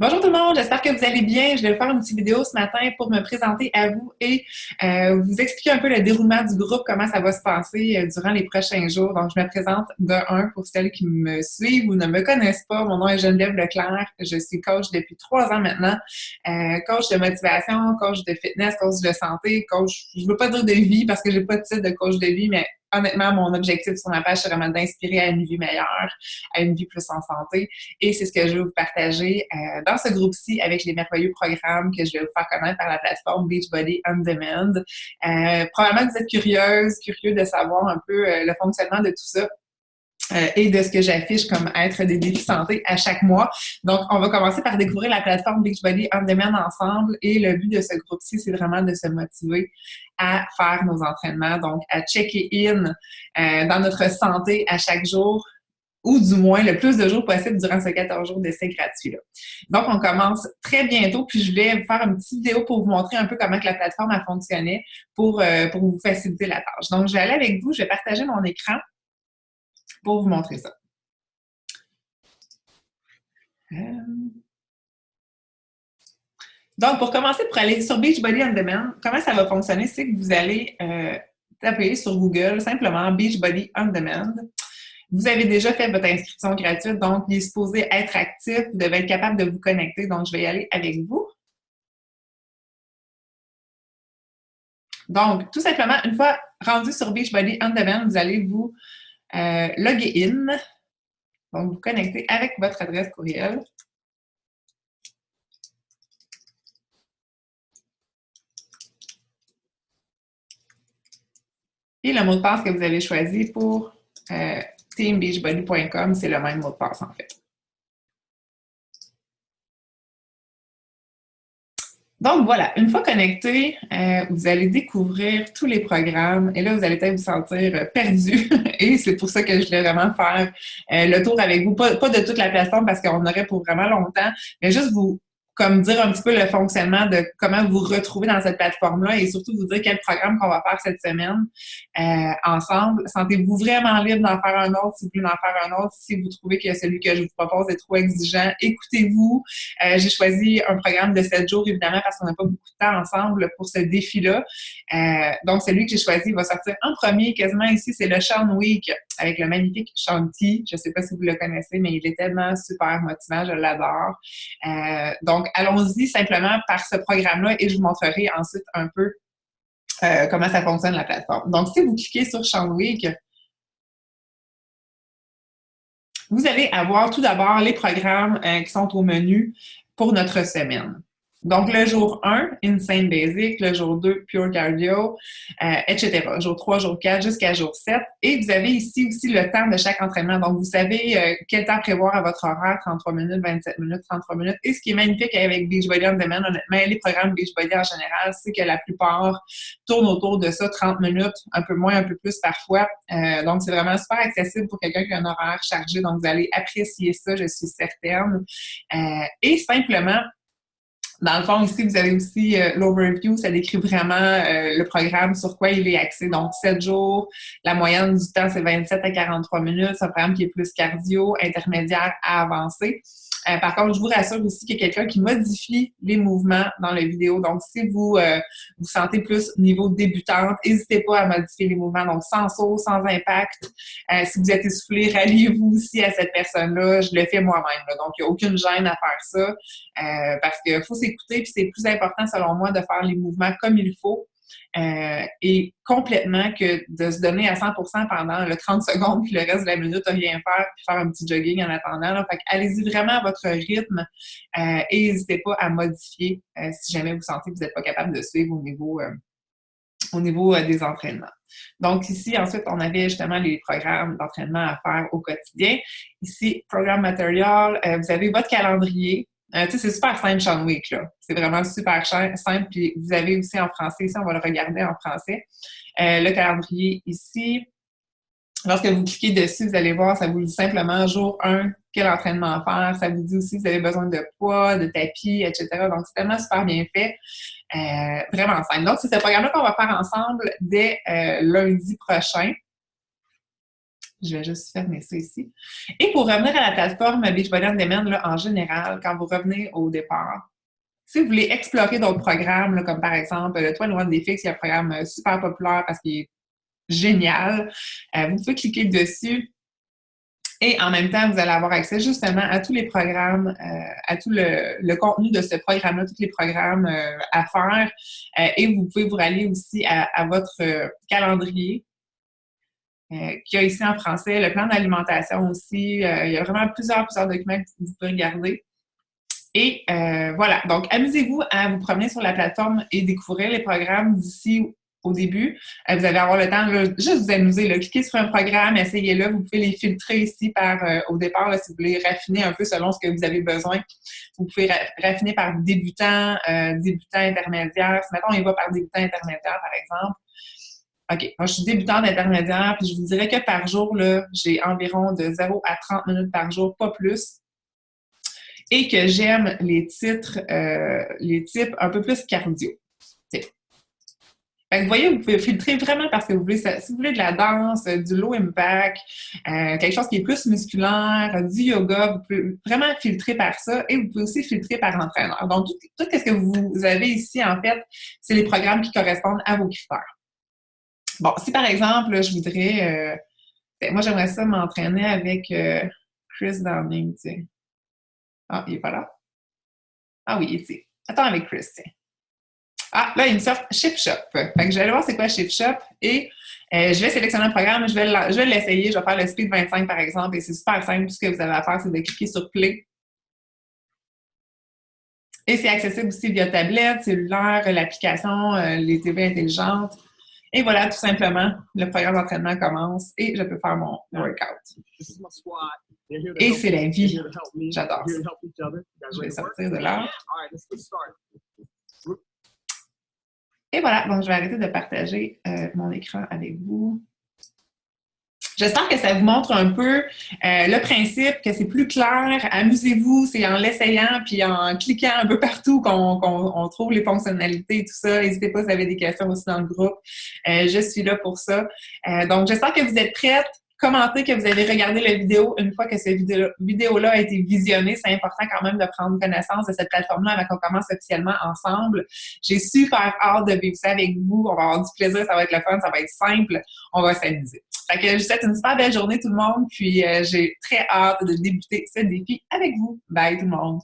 Bonjour tout le monde, j'espère que vous allez bien. Je vais vous faire une petite vidéo ce matin pour me présenter à vous et vous expliquer un peu le déroulement du groupe, comment ça va se passer durant les prochains jours. Donc, je me présente de un pour celles qui me suivent ou ne me connaissent pas. Mon nom est Geneviève Leclerc. Je suis coach depuis 3 ans maintenant. Coach de motivation, coach de fitness, coach de santé, coach, je ne veux pas dire de vie parce que j'ai pas de titre de coach de vie, mais honnêtement, mon objectif sur ma page, c'est vraiment d'inspirer à une vie meilleure, à une vie plus en santé. Et c'est ce que je vais vous partager dans ce groupe-ci avec les merveilleux programmes que je vais vous faire connaître par la plateforme Beachbody On Demand. Probablement que vous êtes curieux de savoir un peu le fonctionnement de tout ça. Et de ce que j'affiche comme être des défis santé à chaque mois. Donc, on va commencer par découvrir la plateforme Beachbody On Demand ensemble. Et le but de ce groupe-ci, c'est vraiment de se motiver à faire nos entraînements, donc à checker in dans notre santé à chaque jour, ou du moins le plus de jours possible durant ces 14 jours d'essai gratuit-là. Donc, on commence très bientôt, puis je vais vous faire une petite vidéo pour vous montrer un peu comment que la plateforme a fonctionné pour vous faciliter la tâche. Donc, je vais aller avec vous, je vais partager mon écran pour vous montrer ça. Donc, pour commencer, pour aller sur Beachbody On Demand, comment ça va fonctionner, c'est que vous allez taper sur Google simplement Beachbody On Demand. Vous avez déjà fait votre inscription gratuite, donc il est supposé être actif, vous devez être capable de vous connecter, donc je vais y aller avec vous. Donc, tout simplement, une fois rendu sur Beachbody On Demand, vous allez vous loguer in, donc vous connecter avec votre adresse courriel. Et le mot de passe que vous avez choisi pour teambeachbody.com, c'est le même mot de passe en fait. Donc voilà, une fois connecté, vous allez découvrir tous les programmes et là, vous allez peut-être vous sentir perdu et c'est pour ça que je voulais vraiment faire le tour avec vous. Pas de toute la plateforme parce qu'on aurait pour vraiment longtemps, mais juste vous comme dire un petit peu le fonctionnement de comment vous retrouvez dans cette plateforme-là et surtout vous dire quel programme qu'on va faire cette semaine ensemble. Sentez-vous vraiment libre d'en faire un autre si vous voulez en faire un autre. Si vous trouvez que celui que je vous propose est trop exigeant, écoutez-vous. J'ai choisi un programme de 7 jours, évidemment, parce qu'on n'a pas beaucoup de temps ensemble pour ce défi-là. Donc, celui que j'ai choisi va sortir en premier, quasiment ici, c'est le Sean Week avec le magnifique Shanti. Je ne sais pas si vous le connaissez, mais il est tellement super motivant, je l'adore. Donc, allons-y simplement par ce programme-là et je vous montrerai ensuite un peu comment ça fonctionne la plateforme. Donc, si vous cliquez sur Sean Week, vous allez avoir tout d'abord les programmes qui sont au menu pour notre semaine. Donc, le jour 1, Insane Basic, le jour 2, Pure Cardio, etc. Jour 3, jour 4, jusqu'à jour 7. Et vous avez ici aussi le temps de chaque entraînement. Donc, vous savez quel temps prévoir à votre horaire, 33 minutes, 27 minutes, 33 minutes. Et ce qui est magnifique avec Beachbody On Demand, honnêtement, les programmes Beachbody en général, c'est que la plupart tournent autour de ça, 30 minutes, un peu moins, un peu plus parfois. Donc, c'est vraiment super accessible pour quelqu'un qui a un horaire chargé. Donc, vous allez apprécier ça, je suis certaine. Et simplement, dans le fond, ici, vous avez aussi l'overview, ça décrit vraiment le programme, sur quoi il est axé. Donc, 7 jours, la moyenne du temps, c'est 27 à 43 minutes. C'est un programme qui est plus cardio, intermédiaire à avancé. Par contre, je vous rassure aussi qu'il y a quelqu'un qui modifie les mouvements dans la vidéo. Donc, si vous vous sentez plus niveau débutante, n'hésitez pas à modifier les mouvements. Donc, sans saut, sans impact. Si vous êtes essoufflé, ralliez-vous aussi à cette personne-là. Je le fais moi-même. Là. Donc, il n'y a aucune gêne à faire ça parce qu'il faut s'écouter. Puis, c'est plus important, selon moi, de faire les mouvements comme il faut. Et complètement que de se donner à 100% pendant le 30 secondes puis le reste de la minute à rien faire puis faire un petit jogging en attendant. Là. Fait allez-y vraiment à votre rythme et n'hésitez pas à modifier si jamais vous sentez que vous n'êtes pas capable de suivre au niveau des entraînements. Donc ici, ensuite, on avait justement les programmes d'entraînement à faire au quotidien. Ici, programme matériel, vous avez votre calendrier. C'est super simple, Sean Week, là. C'est vraiment super simple. Puis vous avez aussi en français, ici, on va le regarder en français. Le calendrier ici. Lorsque vous cliquez dessus, vous allez voir, ça vous dit simplement jour 1, quel entraînement faire. Ça vous dit aussi si vous avez besoin de poids, de tapis, etc. Donc, c'est tellement super bien fait. Vraiment simple. Donc, c'est ce programme-là qu'on va faire ensemble dès lundi prochain. Je vais juste fermer ça ici. Et pour revenir à la plateforme Beachbody On Demand, là, en général, quand vous revenez au départ, si vous voulez explorer d'autres programmes, là, comme par exemple le 21 Day Fix, il y a un programme super populaire parce qu'il est génial, vous pouvez cliquer dessus. Et en même temps, vous allez avoir accès justement à tous les programmes, à tout le contenu de ce programme-là, tous les programmes à faire. Et vous pouvez vous rallier aussi à votre calendrier qu'il y a ici en français, le plan d'alimentation aussi. Il y a vraiment plusieurs documents que vous pouvez regarder. Et voilà, donc amusez-vous à vous promener sur la plateforme et découvrir les programmes d'ici au début. Vous allez avoir le temps là, juste vous amuser. Là, cliquez sur un programme, essayez-le. Vous pouvez les filtrer ici par au départ là, si vous voulez raffiner un peu selon ce que vous avez besoin. Vous pouvez raffiner par débutant, débutant intermédiaire. Si mettons, on va par débutant intermédiaire, par exemple. OK, moi je suis débutante intermédiaire, puis je vous dirais que par jour, là, j'ai environ de 0 à 30 minutes par jour, pas plus. Et que j'aime les types un peu plus cardio. Fait que vous voyez, vous pouvez filtrer vraiment parce que vous voulez, si vous voulez de la danse, du low impact, quelque chose qui est plus musculaire, du yoga, vous pouvez vraiment filtrer par ça et vous pouvez aussi filtrer par entraîneur. Donc, tout ce que vous avez ici, en fait, c'est les programmes qui correspondent à vos critères. Bon, si par exemple, je voudrais, moi j'aimerais ça m'entraîner avec Chris Downing, tu sais. Ah, il est pas là? Ah oui, il est ici. Attends avec Chris, tiens. Ah, là, il me sort Shift Shop. Fait que je vais aller voir c'est quoi Shift Shop et je vais sélectionner un programme, je vais l'essayer, je vais faire le Speed 25 par exemple et c'est super simple. Tout ce que vous avez à faire, c'est de cliquer sur Play. Et c'est accessible aussi via tablette, cellulaire, l'application, les TV intelligentes. Et voilà, tout simplement, le programme d'entraînement commence et je peux faire mon workout. Et c'est la vie. J'adore ça. Je vais sortir de là. Et voilà, donc je vais arrêter de partager mon écran avec vous. J'espère que ça vous montre un peu le principe, que c'est plus clair. Amusez-vous, c'est en l'essayant puis en cliquant un peu partout qu'on trouve les fonctionnalités et tout ça. N'hésitez pas si vous avez des questions aussi dans le groupe. Je suis là pour ça. Donc, j'espère que vous êtes prêtes. Commentez que vous avez regardé la vidéo une fois que cette vidéo-là a été visionnée. C'est important quand même de prendre connaissance de cette plateforme-là avant qu'on commence officiellement ensemble. J'ai super hâte de vivre ça avec vous. On va avoir du plaisir, ça va être le fun, ça va être simple. On va s'amuser. Fait que je vous souhaite une super belle journée tout le monde. Puis j'ai très hâte de débuter ce défi avec vous. Bye tout le monde!